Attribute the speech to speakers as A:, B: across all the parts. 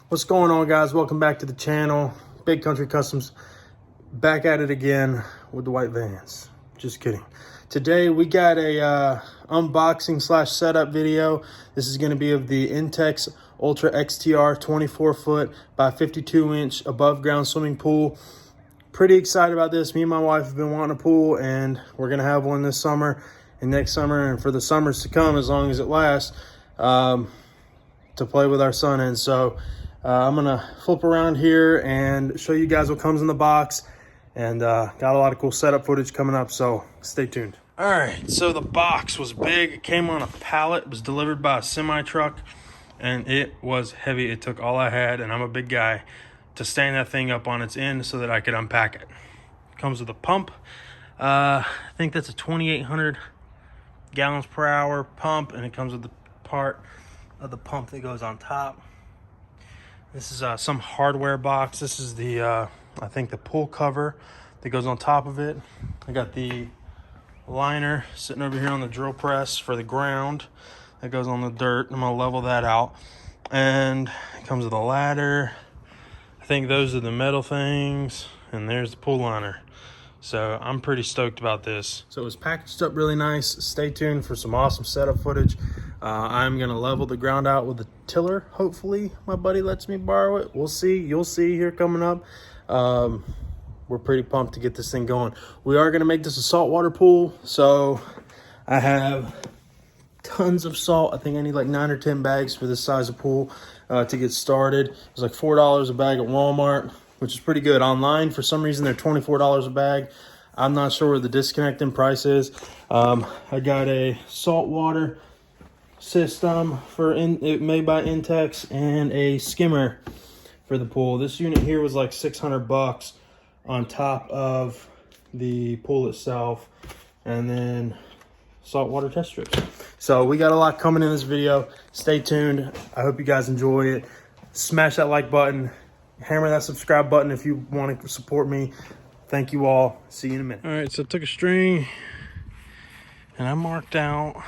A: What's going on, guys? Welcome back to the channel. Big Country Customs back at it again with the white vans. Just kidding. Today we got a unboxing slash setup video. This is going to be of the Intex Ultra XTR 24 foot by 52 inch above ground swimming pool. Pretty excited about this. Me and my wife have been wanting a pool, and we're going to have one this summer and next summer and for the summers to come, as long as it lasts, to play with our son in. So I'm gonna flip around here and show you guys what comes in the box, and got a lot of cool setup footage coming up, so stay tuned. All right, so the box was big. It came on a pallet. It was delivered by a semi truck, and it was heavy. It took all I had, and I'm a big guy, to stand that thing up on its end so that I could unpack it. It comes with a pump. I think that's a 2,800 gallons per hour pump, and it comes with the part of the pump that goes on top. This is some hardware box. This is the I think the pool cover that goes on top of it. I got the liner sitting over here on the drill press for the ground that goes on the dirt. I'm gonna level that out, and it comes with a ladder. I think those are the metal things, and there's the pool liner. So I'm pretty stoked about this. So it was packaged up really nice. Stay tuned for some awesome setup footage. I'm gonna level the ground out with a tiller. Hopefully my buddy lets me borrow it. We'll see. You'll see here coming up. We're pretty pumped to get this thing going. We are gonna make this a saltwater pool. So I have tons of salt. I think I need like 9 or 10 bags for this size of pool to get started. It was like $4 a bag at Walmart, which is pretty good. Online, for some reason, they're $24 a bag. I'm not sure where the disconnect in price is. I got a saltwater system made by Intex, and a skimmer for the pool. This unit here was like $600 on top of the pool itself, and then saltwater test strips. So we got a lot coming in this video. Stay tuned. I hope you guys enjoy it. Smash that like button. Hammer that subscribe button if you want to support me. Thank you all. See you in a minute. All right, so I took a string and I marked out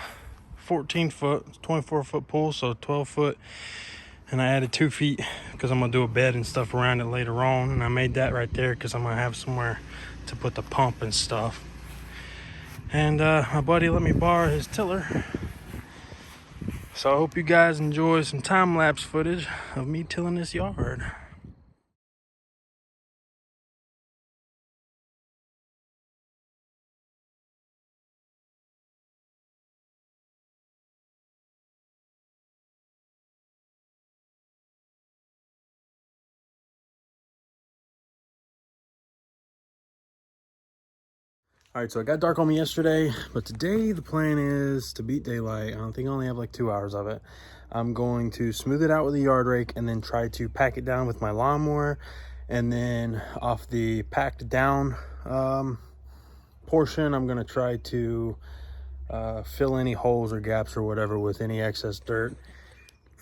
A: 14 foot, 24 foot pool, so 12 foot. And I added 2 feet because I'm going to do a bed and stuff around it later on. And I made that right there because I'm going to have somewhere to put the pump and stuff. And my buddy let me borrow his tiller. So I hope you guys enjoy some time-lapse footage of me tilling this yard. All right, so it got dark on me yesterday, but today the plan is to beat daylight. I don't think I only have like 2 hours of it. I'm going to smooth it out with a yard rake and then try to pack it down with my lawnmower. And then off the packed down portion, I'm gonna try to fill any holes or gaps or whatever with any excess dirt.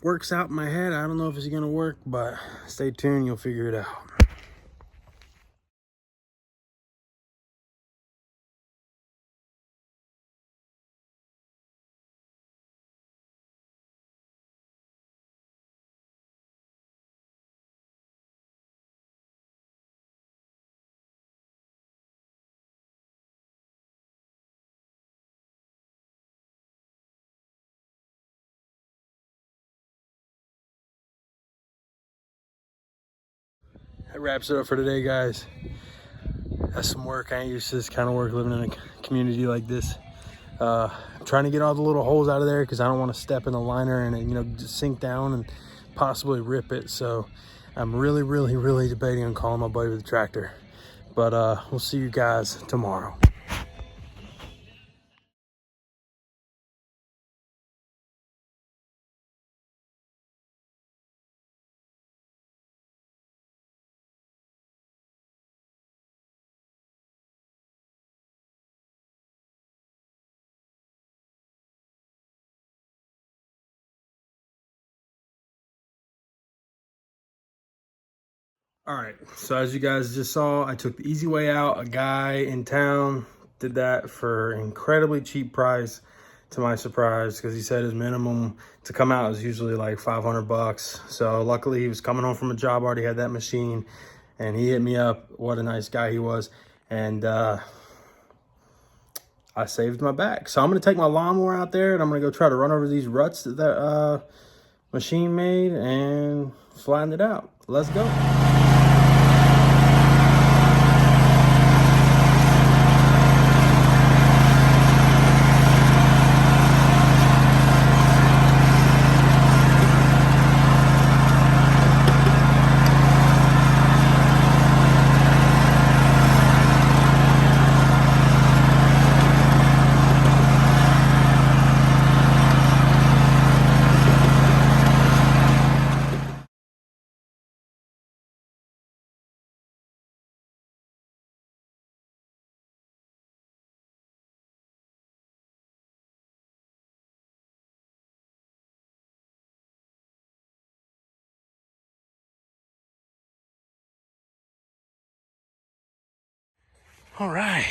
A: Works out in my head. I don't know if it's gonna work, but stay tuned, you'll figure it out. That wraps it up for today, guys. That's some work. I ain't used to this kind of work living in a community like this. I'm trying to get all the little holes out of there because I don't want to step in the liner and it, just sink down and possibly rip it. So I'm really debating on calling my buddy with the tractor. But we'll see you guys tomorrow. All right, so as you guys just saw, I took the easy way out. A guy in town did that for an incredibly cheap price. to my surprise, because he said his minimum to come out is usually like 500 bucks. So luckily he was coming home from a job, already had that machine, and he hit me up. What a nice guy he was. And I saved my back. So I'm gonna take my lawnmower out there and I'm gonna go try to run over these ruts that machine made and flatten it out. Let's go. All right,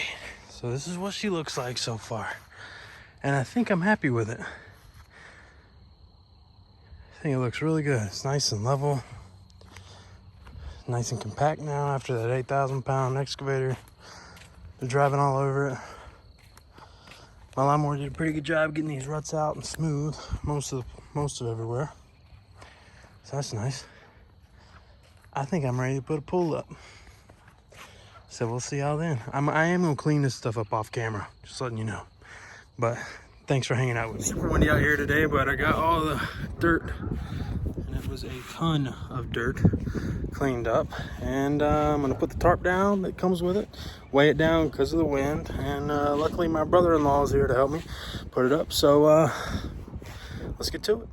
A: so this is what she looks like so far, and I think I'm happy with it. I think it looks really good. It's nice and level, nice and compact now after that 8,000-pound excavator. Been driving all over it. My lawnmower did a pretty good job getting these ruts out and smooth most of everywhere, so that's nice. I think I'm ready to put a pool up. So we'll see y'all then. I am gonna clean this stuff up off camera, just letting you know. But thanks for hanging out with me. Super windy out here today, but I got all the dirt, and it was a ton of dirt cleaned up. And I'm gonna put the tarp down that comes with it, weigh it down because of the wind. And luckily my brother-in-law is here to help me put it up. So let's get to it.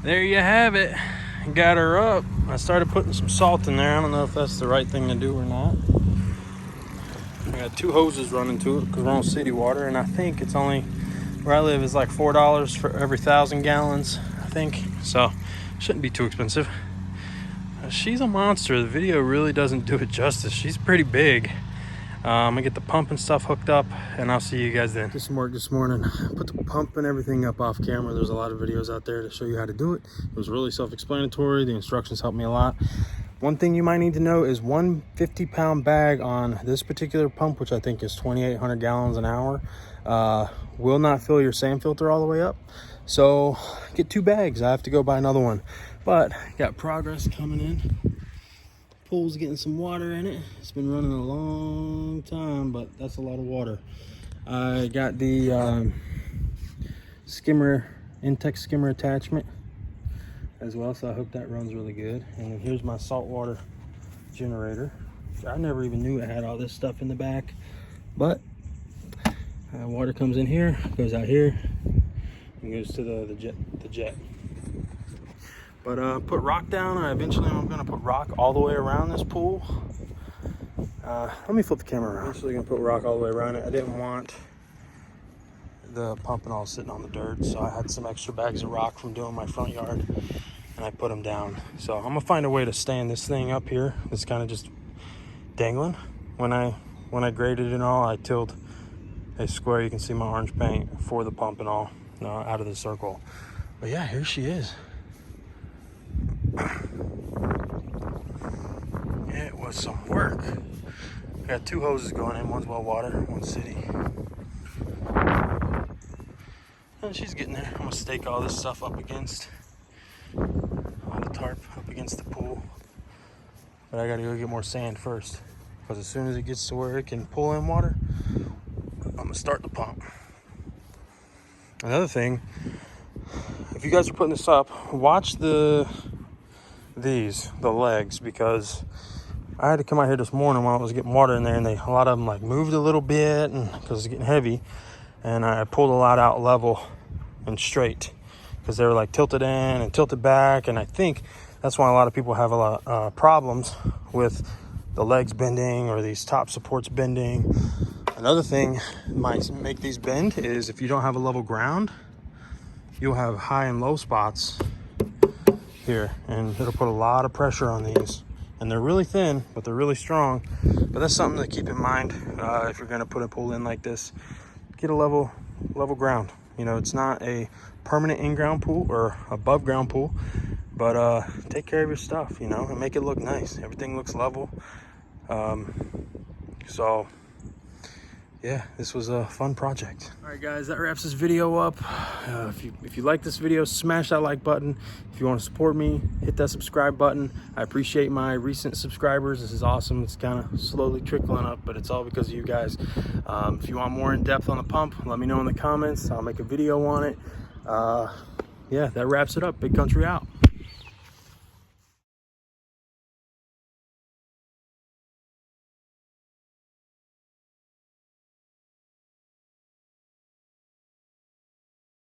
A: There you have it. Got her up. I started putting some salt in there. I don't know if that's the right thing to do or not. I got 2 hoses running to it because we're on city water, and I think it's only, where I live is like $4 for every 1,000 gallons, I think. So shouldn't be too expensive. She's a monster. The video really doesn't do it justice. She's pretty big. I'm gonna get the pump and stuff hooked up, and I'll see you guys then. Did some work this morning. Put the pump and everything up off camera. There's a lot of videos out there to show you how to do it. It was really self-explanatory. The instructions helped me a lot. One thing you might need to know is 1 50-pound bag on this particular pump, which I think is 2,800 gallons an hour, will not fill your sand filter all the way up. So get 2 bags. I have to go buy another one, but got progress coming in. Pool's getting some water in it. It's been running a long time, but that's a lot of water. I got the skimmer, Intex skimmer attachment as well, so I hope that runs really good. And then here's my saltwater generator. I never even knew it had all this stuff in the back, but water comes in here, goes out here, and goes to the jet. But put rock down. Eventually I'm gonna put rock all the way around this pool. Let me flip the camera around. Eventually gonna put rock all the way around it. I didn't want the pump and all sitting on the dirt, so I had some extra bags of rock from doing my front yard, and I put them down. So I'm gonna find a way to stand this thing up here. It's kind of just dangling. When I graded it and all, I tilled a square. You can see my orange paint for the pump and all out of the circle. But yeah, here she is. It was some work. Got 2 hoses going in. One's well water, one's city. And she's getting there. I'm gonna stake all this stuff up against all the tarp up against the pool. But I gotta go get more sand first, because as soon as it gets to where it can pull in water, I'm gonna start the pump. Another thing, if you guys are putting this up, watch the legs, because I had to come out here this morning while I was getting water in there, and a lot of them like moved a little bit, and because it's getting heavy, and I pulled a lot out level and straight because they were like tilted in and tilted back, and I think that's why a lot of people have a lot problems with the legs bending or these top supports bending. Another thing that might make these bend is if you don't have a level ground, you'll have high and low spots here, and it'll put a lot of pressure on these. And they're really thin, but they're really strong. But that's something to keep in mind if you're gonna put a pool in like this. Get a level ground. You know, it's not a permanent in-ground pool or above ground pool, but take care of your stuff, you know, and make it look nice. Everything looks level. So yeah, this was a fun project. All right, guys, that wraps this video up. If you like this video, smash that like button. If you want to support me, hit that subscribe button. I appreciate my recent subscribers. This is awesome. It's kind of slowly trickling up, but it's all because of you guys. If you want more in depth on the pump, let me know in the comments. I'll make a video on it. Yeah, that wraps it up. Big Country out.